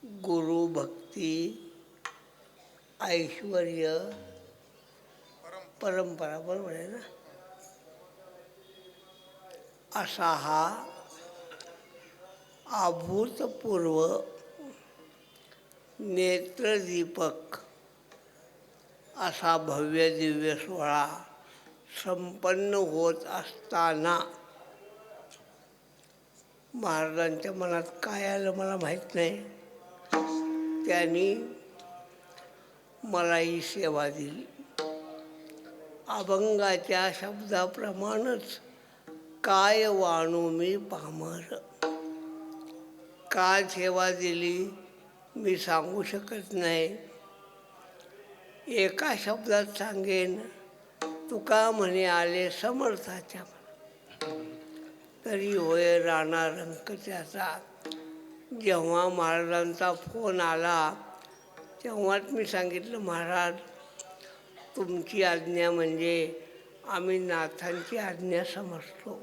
गुरु भक्ती ऐश्वर्य परंपरा, बरोबर आहे ना, असा हा अभूतपूर्व नेत्रदीपक असा भव्य दिव्य सोहळा संपन्न होत असताना महाराजांच्या मनात काय आलं मला माहीत नाही. त्यांनी मला ही सेवा दिली. अभंगाच्या शब्दाप्रमाणेच काय वाणू मी पामर. काय सेवा दिली मी सांगू शकत नाही. एका शब्दात सांगेन, तुका म्हणे आले समर्थाच्या तरी होय राणा रंक त्याचा. जेव्हा महाराजांचा फोन आला तेव्हाच मी सांगितलं, महाराज तुमची आज्ञा म्हणजे आम्ही नाथांची आज्ञा समजतो.